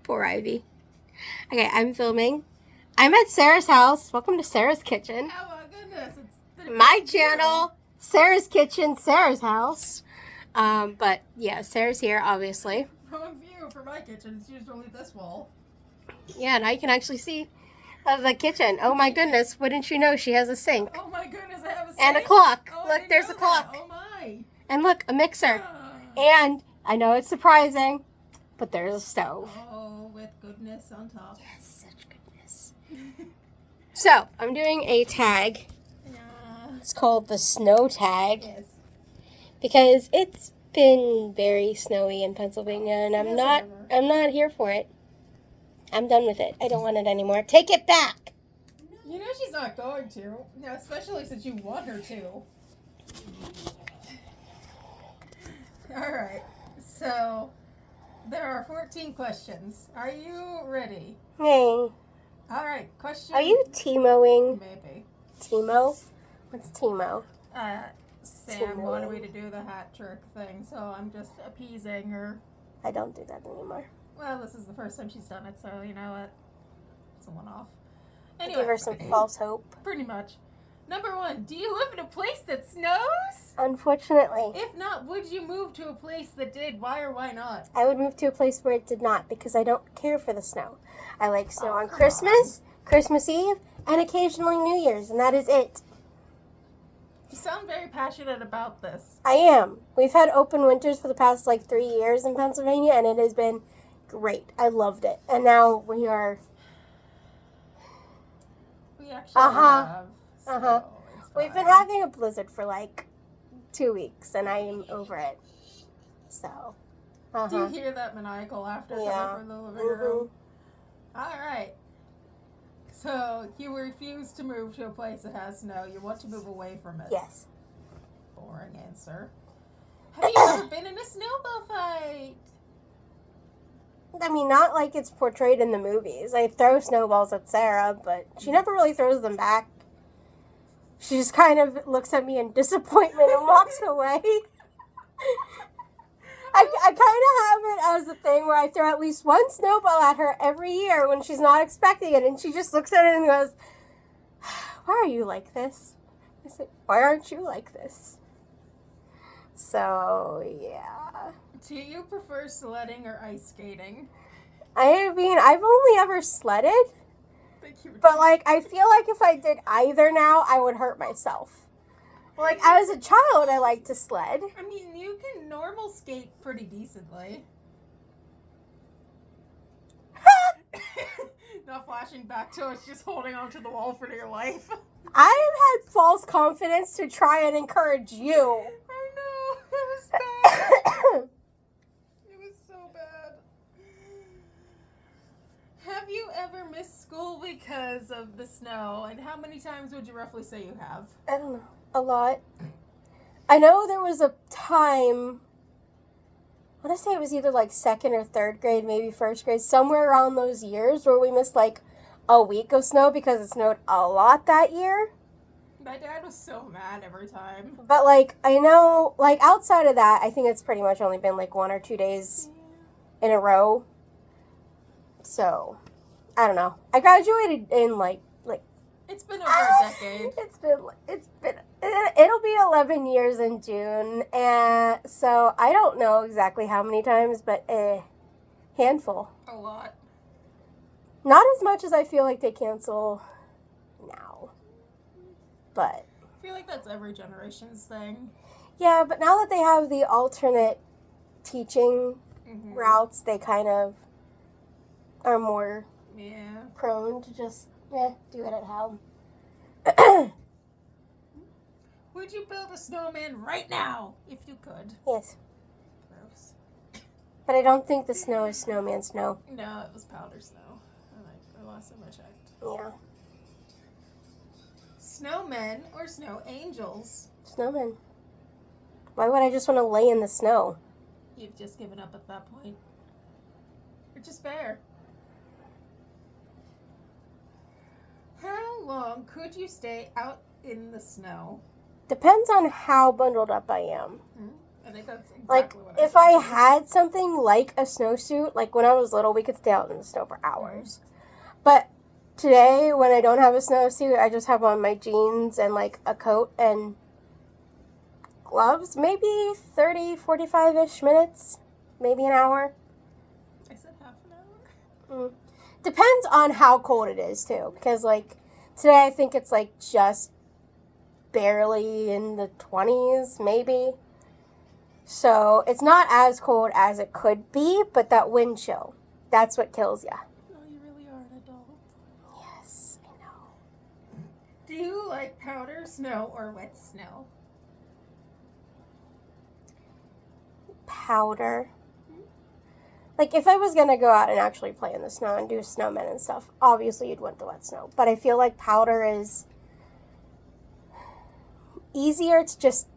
Poor Ivy. Okay, I'm filming. I'm at Sarah's house. Welcome to Sarah's Kitchen. Oh my goodness, it's My channel, Sarah's Kitchen, Sarah's house. But yeah, Sarah's here, obviously. Wrong view for my kitchen. It's usually this wall. Yeah, now you can actually see the kitchen. Oh my goodness, wouldn't you know she has a sink. Oh my goodness, I have a sink. And a clock. Oh, Look, there's a clock. Oh my. And look, a mixer. And I know it's surprising, but there's a stove. Oh, with goodness on top. Yes, such goodness. So, I'm doing a tag. It's called the snow tag. Yes. Because it's been very snowy in Pennsylvania and I'm not here for it. I'm done with it. I don't want it anymore. Take it back. You know she's not going to. No, especially since you want her to. Alright. So there are 14 questions. Are you ready? Hey. Alright, question. Are you Timoing? Maybe. Timo? What's Timo? Sam wanted me to do the hat trick thing, so I'm just appeasing her. I don't do that anymore. Well, this is the first time she's done it, so you know what? It's a one-off. Anyway. Give her some false hope. Pretty much. Number 1, do you live in a place that snows? Unfortunately. If not, would you move to a place that did? Why or why not? I would move to a place where it did not because I don't care for the snow. I like snow on Christmas, Christmas Eve, and occasionally New Year's, and that is it. You sound very passionate about this. I am. We've had open winters for the past 3 years in Pennsylvania, and it has been great. I loved it. And now we are... We actually have. So We've been having a blizzard for 2 weeks, and I am over it. So, Do you hear that maniacal laughter coming from the living room? All right. So, you refuse to move to a place that has snow. You want to move away from it. Yes. Boring answer. Have you ever been in a snowball fight? I mean, not like it's portrayed in the movies. I throw snowballs at Sarah, but she never really throws them back. She just kind of looks at me in disappointment and walks away. I kind of have it as a thing where I throw at least one snowball at her every year when she's not expecting it, and she just looks at it and goes, "Why are you like this?" I said, "Why aren't you like this?" So, yeah. Do you prefer sledding or ice skating? I mean, I've only ever sledded, but I feel like if I did either now, I would hurt myself. As a child, I liked to sled. I mean, you can normal skate pretty decently. Not flashing back to us, just holding onto the wall for dear life. I have had false confidence to try and encourage you. I know, it was bad. It was so bad. Have you ever missed school because of the snow? And how many times would you roughly say you have? I don't know. A lot. I know there was a time, I want to say it was either 2nd or 3rd grade, maybe 1st grade, somewhere around those years where we missed a week of snow because it snowed a lot that year. My dad was so mad every time. But I know, outside of that, I think it's pretty much only been 1 or 2 days in a row. So, I don't know. I graduated in it's been over a decade. It'll be 11 years in June, and so I don't know exactly how many times, but handful. A lot. Not as much as I feel like they cancel now, but... I feel like that's every generation's thing. Yeah, but now that they have the alternate teaching routes, they kind of are more prone to just... do it at home. Would you build a snowman right now, if you could? Yes. Gross. But I don't think the snow is snowman snow. No, it was powder snow. The last time I checked. Yeah. Snowmen or snow angels? Snowmen. Why would I just want to lay in the snow? You've just given up at that point. Which is fair. How long could you stay out in the snow? Depends on how bundled up I am. I think that's Like, exactly what if I had something like a snowsuit, like when I was little, we could stay out in the snow for hours. But today, when I don't have a snowsuit, I just have on my jeans and like a coat and gloves. Maybe 30, 45-ish minutes. Maybe an hour. I said half an hour. Depends on how cold it is, too. Because, like, today I think it's, like, just barely in the 20s, maybe. So, it's not as cold as it could be, but that wind chill, that's what kills ya. Oh, you really are an adult. Yes, I know. Do you like powder snow or wet snow? Powder. Like, if I was going to go out and actually play in the snow and do snowmen and stuff, obviously you'd want the wet snow. But I feel like powder is easier to just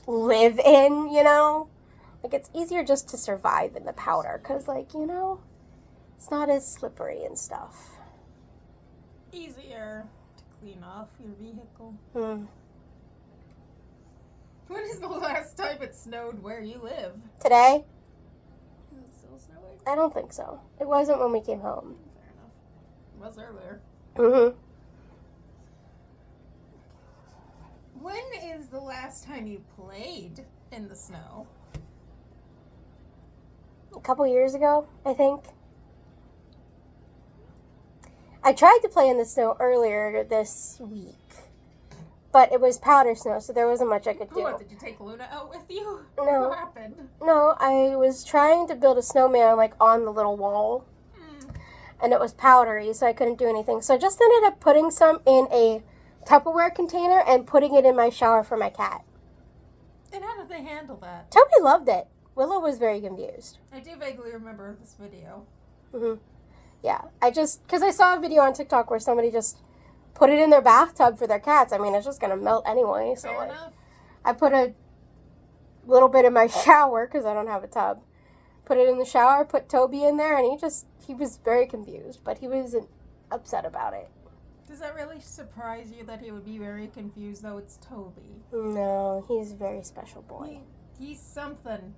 live in, you know? Like, it's easier just to survive in the powder because, like, you know, it's not as slippery and stuff. Easier to clean off your vehicle. When is the last time it snowed where you live? Today? Is it still snowing? I don't think so. It wasn't when we came home. Fair enough. It was earlier. When is the last time you played in the snow? A couple years ago, I think. I tried to play in the snow earlier this week, but it was powder snow, so there wasn't much I could do. What, did you take Luna out with you? No. What happened? No, I was trying to build a snowman, like, on the little wall, and it was powdery, so I couldn't do anything. So I just ended up putting some in a Tupperware container and putting it in my shower for my cat. And how did they handle that? Toby loved it. Willow was very confused. I do vaguely remember this video. Yeah, because I saw a video on TikTok where somebody just put it in their bathtub for their cats. I mean, it's just going to melt anyway. So Fair like, enough. I put a little bit in my shower because I don't have a tub. Put it in the shower, put Toby in there, and he was very confused, but he wasn't upset about it. Does that really surprise you that he would be very confused, though it's Toby? No, he's a very special boy. He's something.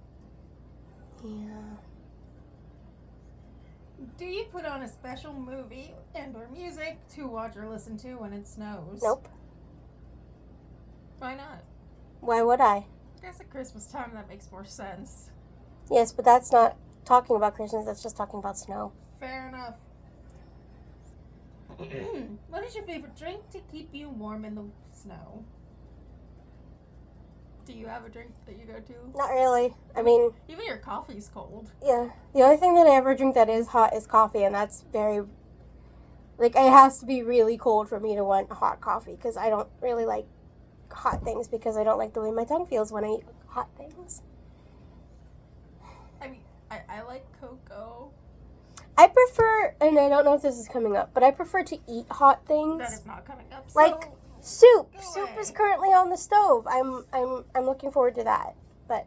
Yeah. Do you put on a special movie and or music to watch or listen to when it snows? Nope. Why not? Why would I? I guess at Christmas time that makes more sense. Yes, but that's not talking about Christmas, that's just talking about snow. Fair enough. What is your favorite drink to keep you warm in the snow? Do you have a drink that you go to? Not really. I mean, even your coffee's cold. Yeah. The only thing that I ever drink that is hot is coffee, and that's very, like, it has to be really cold for me to want hot coffee, because I don't really like hot things, because I don't like the way my tongue feels when I eat hot things. I mean, I like cocoa. I prefer, and I don't know if this is coming up, but I prefer to eat hot things. That is not coming up. Like soup. Go Soup away. is currently on the stove. I'm looking forward to that. But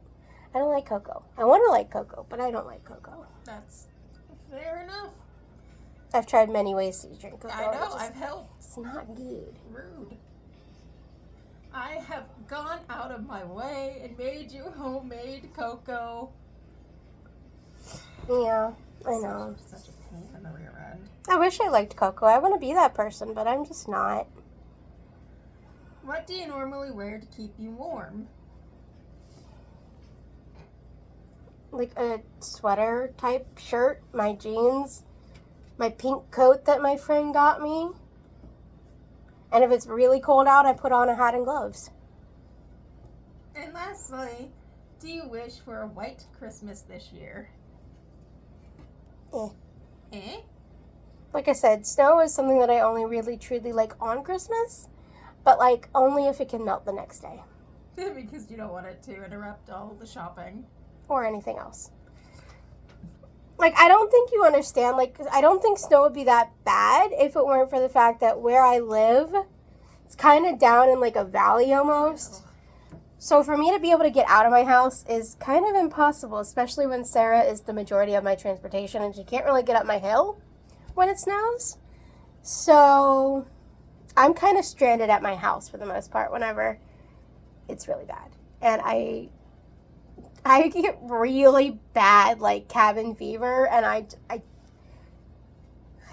I don't like cocoa. I want to like cocoa, but I don't like cocoa. That's fair enough. I've tried many ways to drink cocoa. I know, I've helped. It's not good. Rude. I have gone out of my way and made you homemade cocoa. Yeah, I know. Such a pain in the rear end. I wish I liked cocoa. I want to be that person, but I'm just not. What do you normally wear to keep you warm? Like a sweater type shirt, my jeans, my pink coat that my friend got me. And if it's really cold out, I put on a hat and gloves. And lastly, do you wish for a white Christmas this year? Eh? Like I said, snow is something that I only really truly like on Christmas, but like only if it can melt the next day. Because you don't want it to interrupt all the shopping. Or anything else. Like, I don't think you understand, like, 'cause I don't think snow would be that bad if it weren't for the fact that where I live, it's kind of down in like a valley almost. So for me to be able to get out of my house is kind of impossible, especially when Sarah is the majority of my transportation and she can't really get up my hill when it snows. So I'm kind of stranded at my house for the most part whenever it's really bad. And I I get really bad, like, cabin fever, and I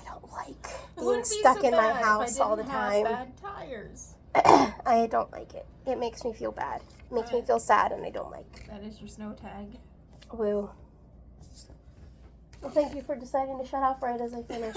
don't like being stuck in my house all the time. Bad tires. I don't like it. It makes me feel bad. It makes me feel sad, and I don't like. That is your snow tag. Woo. Well, thank you for deciding to shut off right as I finish.